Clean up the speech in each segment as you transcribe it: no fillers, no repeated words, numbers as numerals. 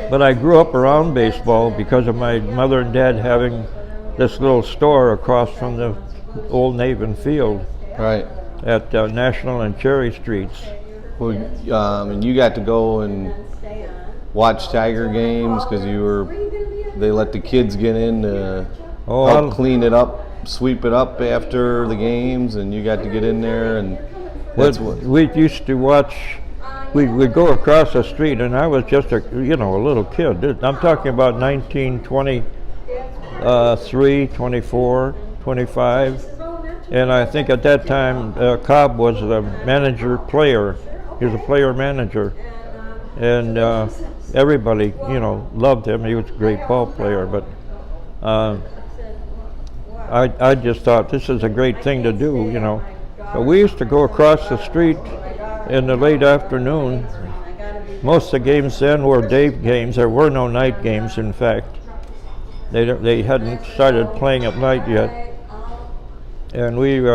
But I grew up around baseball because of my mother and dad having this little store across from the old Navin Field. Right. At National and Cherry Streets. Well, and you got to go and watch Tiger games because they let the kids get in to help clean it up, sweep it up after the games, and you got to get in there and. We used to watch. We'd go across the street, and I was just a little kid. I'm talking about 1923, 24, 25. And I think at that time, Cobb was the manager-player. He was a player-manager. And everybody, loved him. He was a great ball player. But I just thought this is a great thing to do, But we used to go across the street in the late afternoon. Most of the games then were day games. There were no night games, in fact. They hadn't started playing at night yet. And we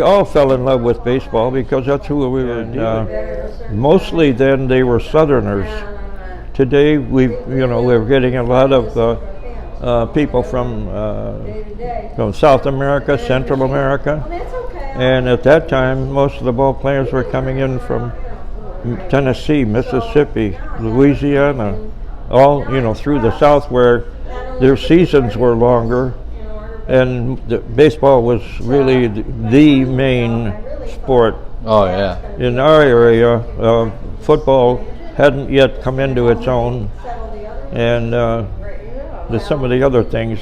all fell in love with baseball because that's who we were. Mostly then they were Southerners. Today we're getting a lot of people from South America, Central America, and at that time most of the ball players were coming in from Tennessee, Mississippi, Louisiana, all through the South where their seasons were longer, and baseball was really the main sport. Oh yeah. In our area, football hadn't yet come into its own, and some of the other things.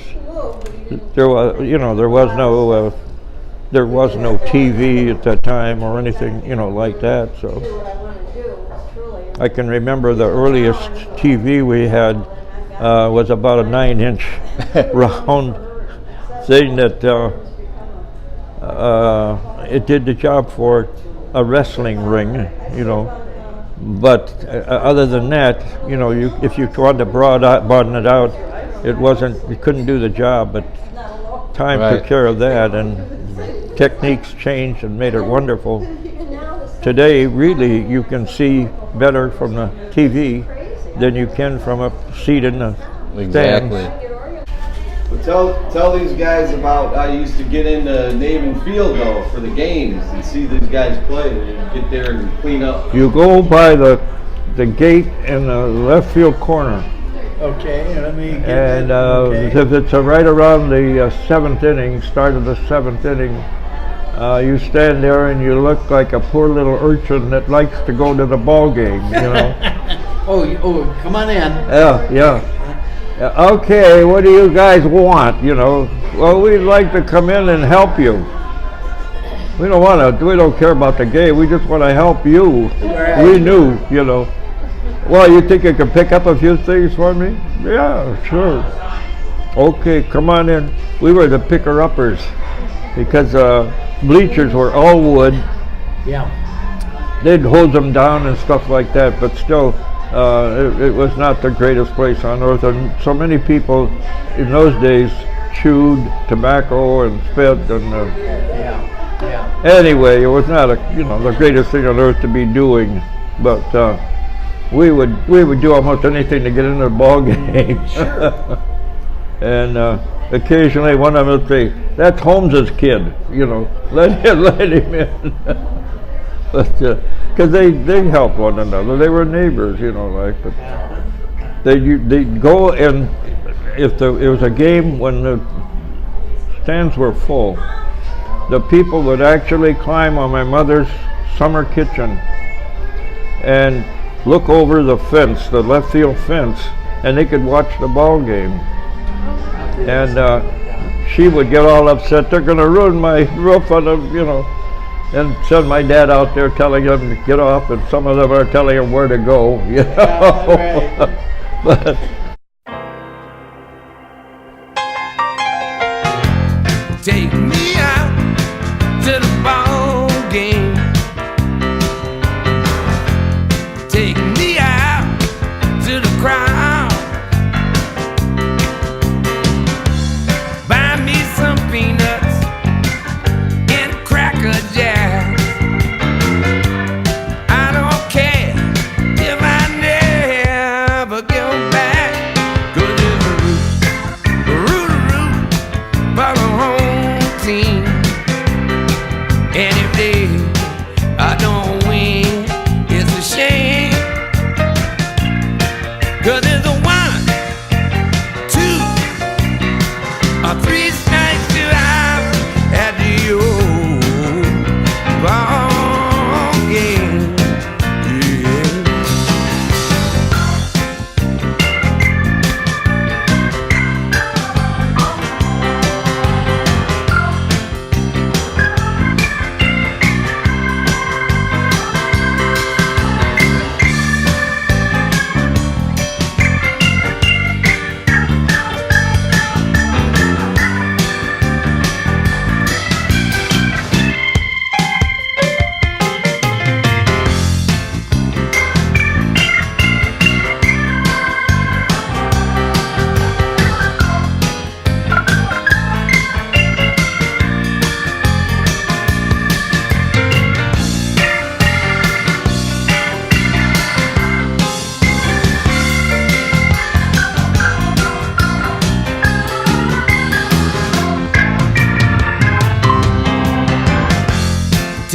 There was no TV at that time or anything, like that. So I can remember the earliest TV we had was about a 9-inch round thing that it did the job for a wrestling ring, But other than that, if you wanted to broaden it out, you couldn't do the job. But time took care of that, and techniques changed and made it wonderful. Today, really, you can see better from the TV than you can from a seat in the stands. Exactly. Well, tell these guys about how you used to get into Navin Field though for the games and see these guys play and get there and clean up. You go by the gate in the left field corner. Okay, let me get and if it's right around the seventh inning, start of the seventh inning, you stand there and you look like a poor little urchin that likes to go to the ball game, Oh, come on in. Yeah. Okay, what do you guys want? Well, we'd like to come in and help you. We don't care about the game. We just want to help you. Right. We knew, Well, you think you can pick up a few things for me? Yeah, sure. Okay, come on in. We were the picker-uppers because bleachers were all wood. Yeah. They'd hose them down and stuff like that, but still, it was not the greatest place on earth. And so many people in those days chewed tobacco and spit. And anyway, it was not the greatest thing on earth to be doing, but. We would do almost anything to get into the ball game. And occasionally one of them would say, "That's Holmes's kid," let him in. But because they helped one another, they were neighbors, But they'd go, and if it was a game when the stands were full, the people would actually climb on my mother's summer kitchen and look over the fence, the left field fence, and they could watch the ball game. And she would get all upset. They're going to ruin my roof on the, and send my dad out there telling them to get off, and some of them are telling him where to go. But take me out to the ball game. Take me out to the crowd. Buy me some peanuts and a cracker jack. I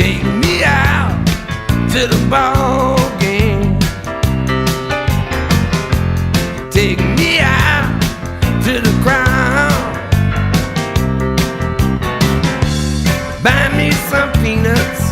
take me out to the ball game. Take me out to the crowd. Buy me some peanuts